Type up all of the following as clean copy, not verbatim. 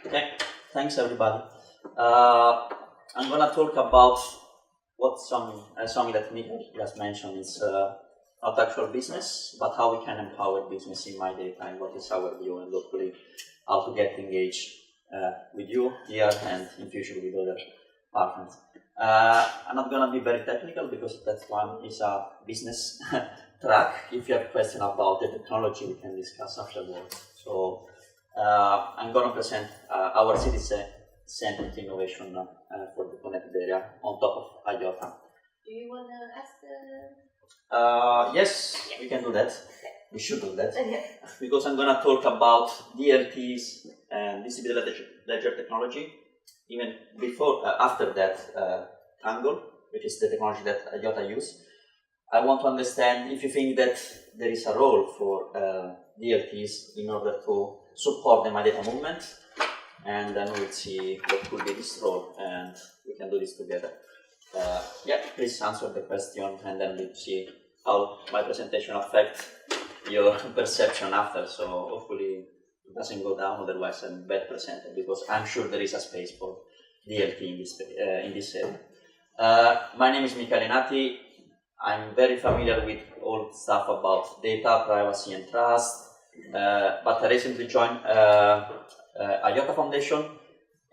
Okay, thanks everybody. I'm gonna talk about what something that Michele just mentioned is not actual business, but how we can empower business in MyData and what is our view and hopefully how to get engaged with you here and in future with other partners. I'm not gonna be very technical because that one is a business track. If you have questions about the technology, we can discuss afterwards. So I'm going to present our citizen-centric innovation for the connected area on top of IOTA. Do you want to ask the... Yes, we can do that. We should do that. Because I'm going to talk about DLTs and distributed ledger technology. Even before, after that, Tangle, which is the technology that IOTA use. I want to understand if you think that there is a role for DLTs in order to support the MyData movement, and then we'll see what could be this role, and we can do this together. Yeah, please answer the question, and then we'll see how my presentation affects your perception after. So hopefully it doesn't go down, otherwise I'm bad presenter, because I'm sure there is a space for DLT in this area. My name is Michele Nati. I'm very familiar with all stuff about data, privacy, and trust. But I recently joined IOTA Foundation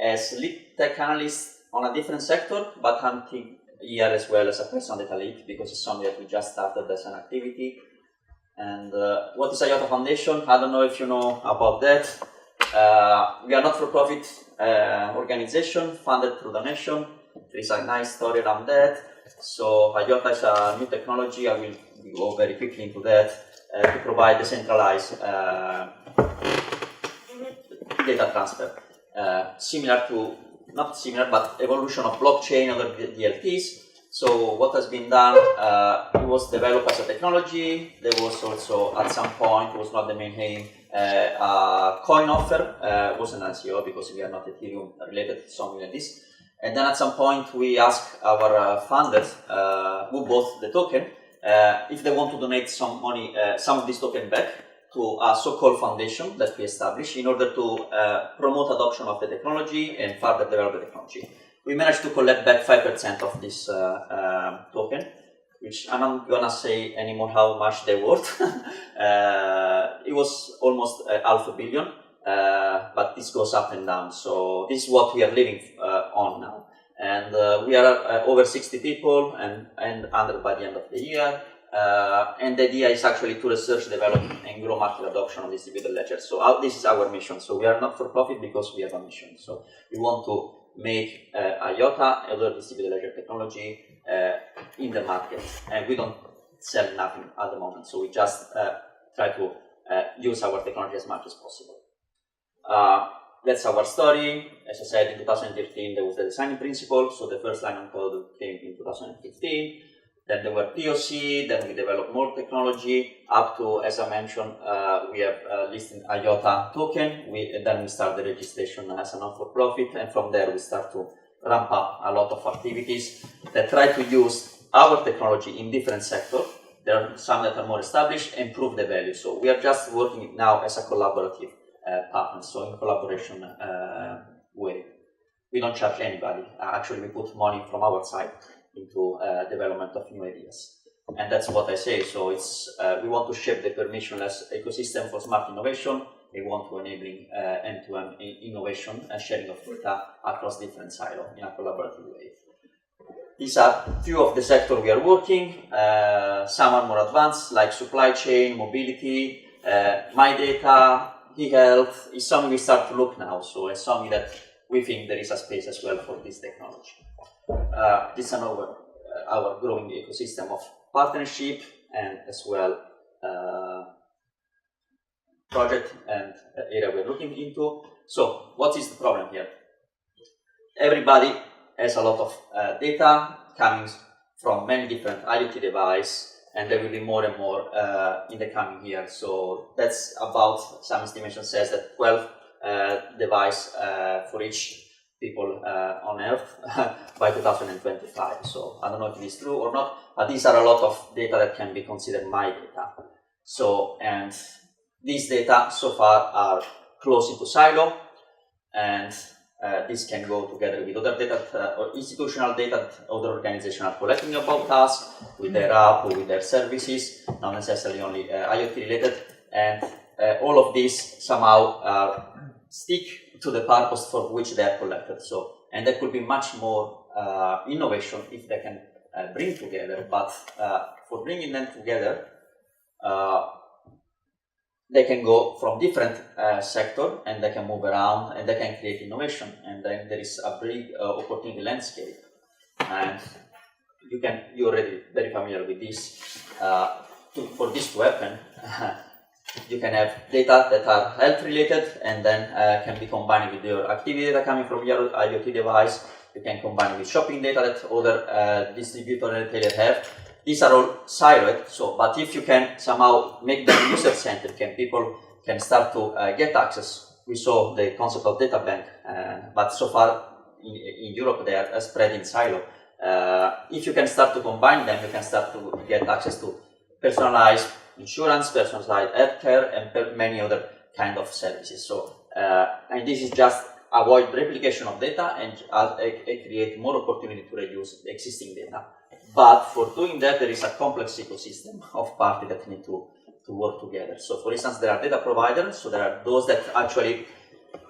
as lead tech analyst on a different sector, but hunting here as well as a personal data lead because it's something that we just started as an activity. And what is IOTA Foundation? I don't know if you know about that. We are not for-profit organization funded through donation. There is a nice story around that. So IOTA is a new technology. I will go very quickly into that. To provide decentralized data transfer, similar to, not similar, but evolution of blockchain, other DLTs. So what has been done, it was developed as a technology. There was also, at some point, it was not the main aim, a coin offer. It wasn't an ICO because we are not Ethereum related to something like this. And then at some point, we asked our funders who bought the token, if they want to donate some money, some of this token back to a so-called foundation that we established in order to promote adoption of the technology and further develop the technology. We managed to collect back 5% of this token, which I'm not gonna say anymore how much they worth. It was almost $500 million, but this goes up and down. So this is what we are living on now. And we are over 60 people and 100 by the end of the year. And the idea is actually to research, develop, and grow market adoption of distributed ledgers. So this is our mission. So we are not for profit because we have a mission. So we want to make IOTA, other distributed ledger technology, in the market. And we don't sell nothing at the moment. So we just try to use our technology as much as possible. That's our story. As I said, in 2013 there was the design principle, so the first line of code came in 2015. Then there were POC, then we developed more technology, up to, as I mentioned, we have listed IOTA token, then we start the registration as a non-for-profit, and from there we start to ramp up a lot of activities that try to use our technology in different sectors. There are some that are more established and prove the value. So we are just working now as a collaborative partners, so in collaboration way. We don't charge anybody. Actually, we put money from our side into development of new ideas. And that's what I say. So it's we want to shape the permissionless ecosystem for smart innovation. We want to enabling end-to-end innovation and sharing of data across different silos in a collaborative way. These are few of the sectors we are working. Some are more advanced, like supply chain, mobility, MyData, e-health is something we start to look now, so it's something that we think there is a space as well for this technology. This is our growing ecosystem of partnership and as well project and area we're looking into. So what is the problem here? Everybody has a lot of data coming from many different IoT devices, and there will be more and more in the coming years. So that's about, some estimation says that 12 devices for each people on Earth by 2025. So I don't know if it is true or not, but these are a lot of data that can be considered MyData. So, and these data so far are close into silo. and this can go together with other data or institutional data that other organizations are collecting about us, with their app or with their services, not necessarily only IoT related, and all of these somehow stick to the purpose for which they are collected. So, and there could be much more innovation if they can bring together, but for bringing them together, they can go from different sectors and they can move around and they can create innovation, and then there is a big opportunity landscape. And you're already very familiar with this. For this to happen, you can have data that are health related and then can be combined with your activity data coming from your IoT device. You can combine with shopping data that other distributor and retailer have. These are all siloed, so, but if you can somehow make them user-centric and people can start to get access, we saw the concept of data bank, but so far in Europe they are spread in silo. If you can start to combine them, you can start to get access to personalized insurance, personalized healthcare, and many other kind of services. So, and this is just avoid replication of data and create more opportunity to reuse existing data. But for doing that, there is a complex ecosystem of parties that need to work together. So, for instance, there are data providers. So there are those that actually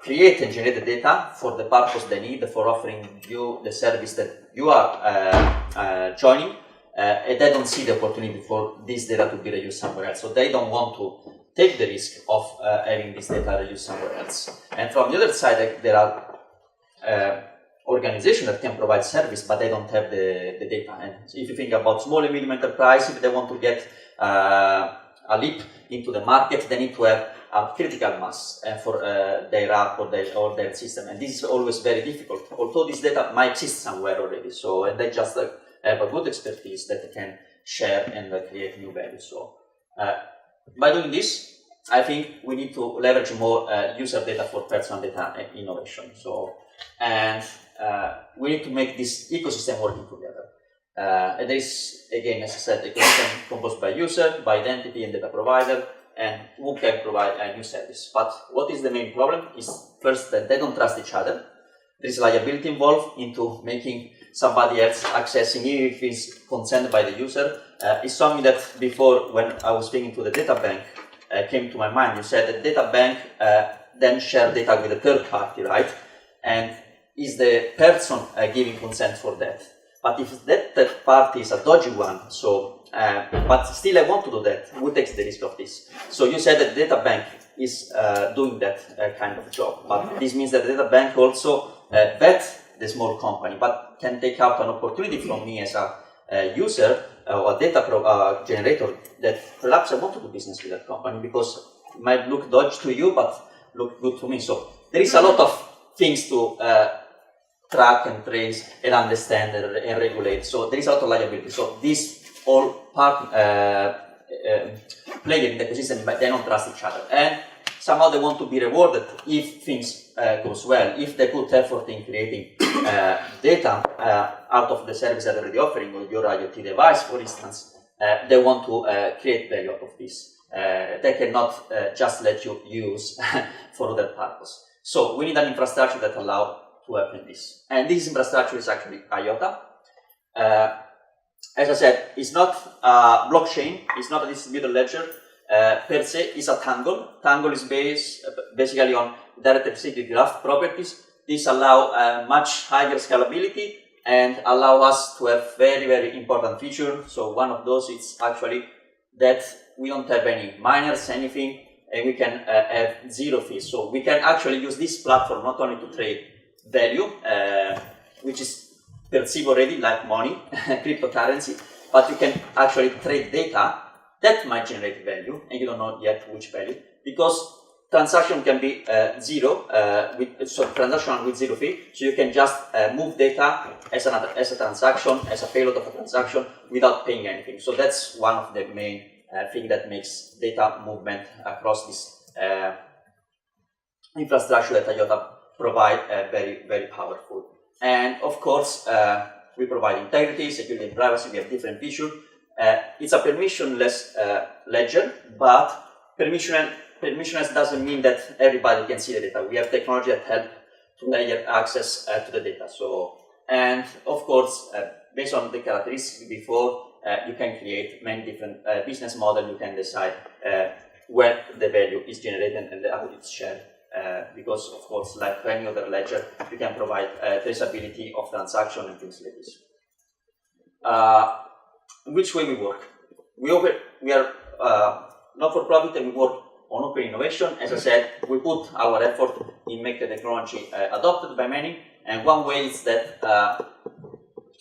create and generate the data for the purpose they need for offering you the service that you are joining. And they don't see the opportunity for this data to be reused somewhere else. So they don't want to take the risk of having this data reused somewhere else. And from the other side, there are organizations that can provide service, but they don't have the data. And if you think about small and medium enterprise, if they want to get a leap into the market, they need to have a critical mass for their app or their system. And this is always very difficult, although this data might exist somewhere already. So, and they just have a good expertise that they can share and create new value. So, by doing this, I think we need to leverage more user data for personal data innovation. So, and we need to make this ecosystem working together. And there is, again, as I said, the ecosystem composed by user, by identity and data provider, and who can provide a new service. But what is the main problem is first that they don't trust each other. There is liability involved into making somebody else accessing, even if it's consented by the user. It's something that before, when I was speaking to the data bank, came to my mind. You said that data bank then share data with a third party, right? And is the person giving consent for that? But if that third party is a dodgy one, so but still I want to do that, who takes the risk of this? So you said that the data bank is doing that kind of job, but this means that the data bank also vet the small company, but can take out an opportunity from me as a user or a data generator that perhaps I want to do business with that company because it might look dodgy to you, but look good to me. So there is a lot of things to track and trace and understand and regulate. So there is a lot of liability. So these all part play in the ecosystem, but they don't trust each other. And somehow they want to be rewarded if things goes well. If they put effort in creating data out of the service that they're already offering, or your IoT device, for instance, they want to create value out of this. They cannot just let you use for other purpose. So we need an infrastructure that allows to happen this. And this infrastructure is actually IOTA. As I said, it's not a blockchain, it's not a distributed ledger. Per se, it's a Tangle. Tangle is based basically on directed graph properties. This allows much higher scalability and allow us to have very, very important feature. So one of those is actually that we don't have any miners, anything, and we can have zero fees. So we can actually use this platform not only to trade value, which is perceived already like money, cryptocurrency, but you can actually trade data that might generate value, and you don't know yet which value, because transaction can be zero, transaction with zero fee, so you can just move data as a transaction, as a payload of a transaction without paying anything. So that's one of the main thing that makes data movement across this infrastructure that IOTA provide very, very powerful. And of course, we provide integrity, security, and privacy. We have different features. It's a permissionless ledger, but permissionless doesn't mean that everybody can see the data. We have technology that help two-layer access to the data. So, and of course, based on the characteristics before, you can create many different business models. You can decide when the value is generated and how it's shared. Because of course, like any other ledger, you can provide traceability of transaction and things like this. Which way we work? We are not for profit, and we work on open innovation. As I said, we put our effort in making the technology adopted by many, and one way is that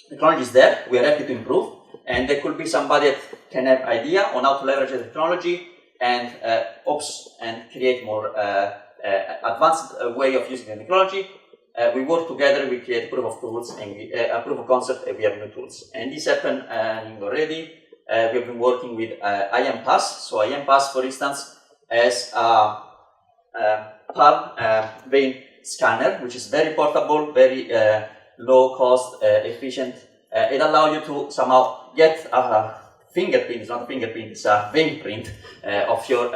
technology is there, we are happy to improve, and there could be somebody that can have idea on how to leverage the technology and create more advanced way of using the technology. We work together, we create proof of tools, and a proof of concept, and we have new tools. And this happened already. We have been working with IM-Pass. So IM-Pass, for instance, has a palm vein scanner, which is very portable, very low cost, efficient. It allows you to somehow get a fingerprint, it's not a fingerprint, it's a vein print of your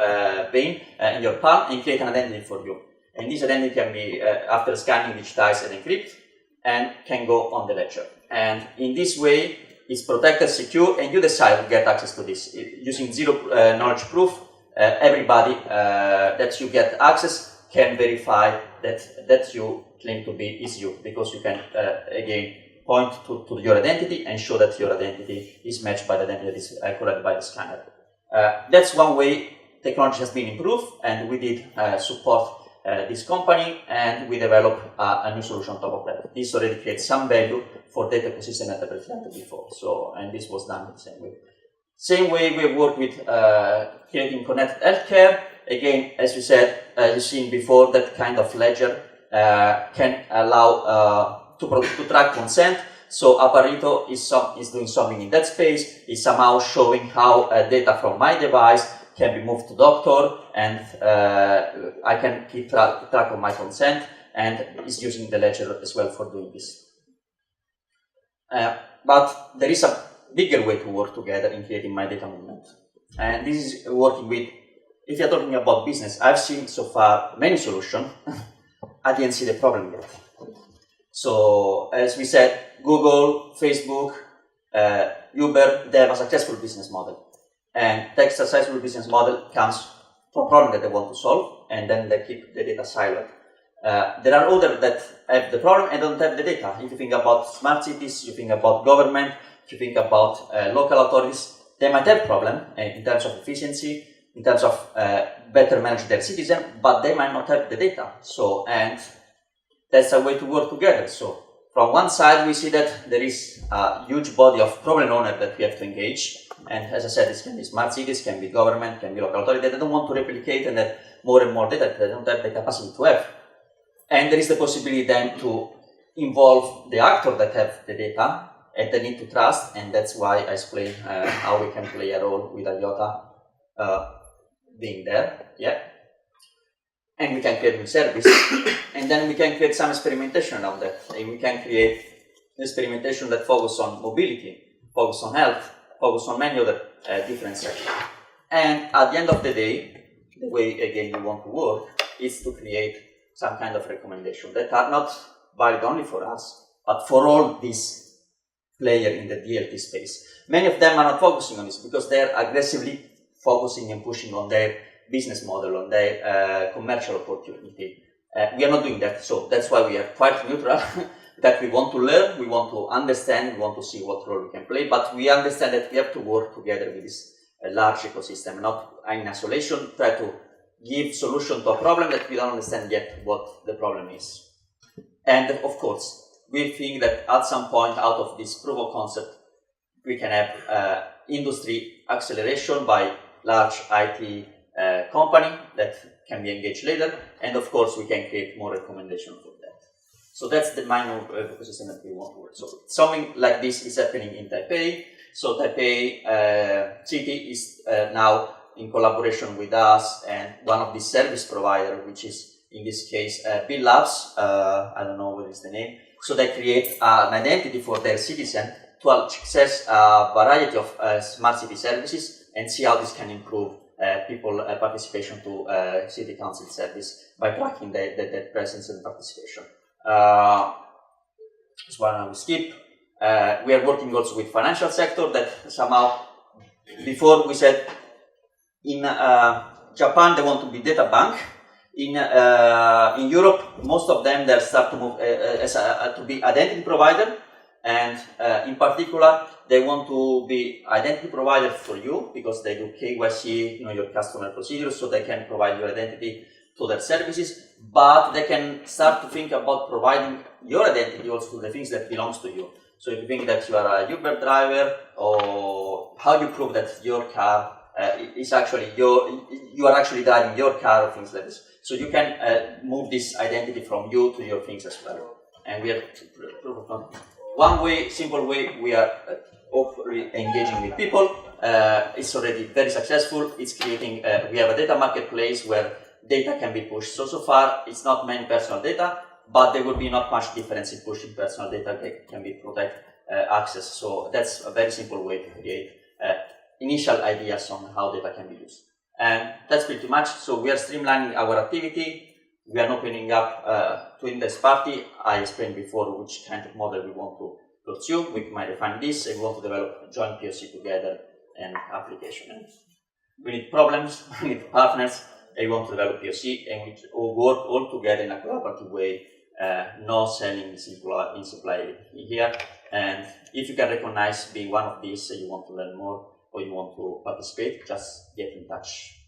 vein in your palm and create an identity for you. And this identity can be, after scanning, digitized and encrypted, and can go on the ledger. And in this way, it's protected, secure, and you decide to get access to this. Using zero knowledge proof, everybody that you get access can verify that you claim to be is you, because you can, again, point to your identity and show that your identity is matched by the identity that is collected by the scanner. That's one way technology has been improved, and we did support this company, and we developed a new solution on top of that. This already creates some value for data ecosystem that I presented before. So, and this was done the same way. Same way we work with creating connected healthcare. Again, as you said, you've seen before, that kind of ledger can allow to track consent. So Apparito is doing something in that space, is somehow showing how data from my device can be moved to doctor, and I can keep track of my consent, and is using the ledger as well for doing this. But there is a bigger way to work together in creating MyData movement. And this is working with, if you're talking about business, I've seen so far many solutions. I didn't see the problem yet. So, as we said, Google, Facebook, Uber, they have a successful business model. And that successful business model comes from a problem that they want to solve, and then they keep the data siloed. There are others that have the problem and don't have the data. If you think about smart cities, you think about government, if you think about local authorities, they might have problem in terms of efficiency, in terms of better manage their citizens, but they might not have the data. So, and that's a way to work together. So, from one side, we see that there is a huge body of problem owners that we have to engage. And as I said, this can be smart cities, can be government, can be local authority. They don't want to replicate and have more and more data. They don't have the capacity to have. And there is the possibility then to involve the actors that have the data, and they need to trust. And that's why I explained how we can play a role with IOTA being there. Yeah. And we can create new service. And then we can create some experimentation of that. And we can create experimentation that focus on mobility, focus on health, focus on many other different sectors. And at the end of the day, the way again we want to work is to create some kind of recommendation that are not valid only for us, but for all these players in the DLT space. Many of them are not focusing on this because they are aggressively focusing and pushing on their business model, on their commercial opportunity. We are not doing that, so that's why we are quite neutral. That we want to learn, we want to understand, we want to see what role we can play, but we understand that we have to work together with this large ecosystem, not in isolation, try to give solution to a problem that we don't understand yet what the problem is. And of course, we think that at some point out of this proof of concept, we can have industry acceleration by large IT company that can be engaged later, and of course we can create more recommendations for that. So that's the minor ecosystem that we want to work. So something like this is happening in Taipei. So Taipei City is now in collaboration with us and one of the service providers, which is in this case Bill Labs. I don't know what is the name. So they create an identity for their citizen to access a variety of smart city services and see how this can improve people participation to city council service by tracking their presence and participation. this one I will skip. We are working also with financial sector that somehow, before we said in Japan they want to be data bank. In Europe, most of them they start to move to be identity provider, and in particular they want to be identity provider for you because they do KYC, your customer procedures, so they can provide your identity to their services. But they can start to think about providing your identity also to the things that belongs to you. So if you think that you are a Uber driver, or how you prove that your car is actually you are actually driving your car or things like this. So you can move this identity from you to your things as well. And we are one way, simple way we are engaging with people. It's already very successful. It's creating. We have a data marketplace where data can be pushed. So far it's not many personal data, but there will be not much difference in pushing personal data that can be protect access. So that's a very simple way to create initial ideas on how data can be used. And that's pretty much. So we are streamlining our activity. We are opening up to interest party. I explained before which kind of model we want to pursue. We might define this, and we want to develop a joint POC together and application. And we need problems, we need partners, and we want to develop POC, and we all work all together in a collaborative way. No selling in supply here. And if you can recognize being one of these, you want to learn more or you want to participate, just get in touch.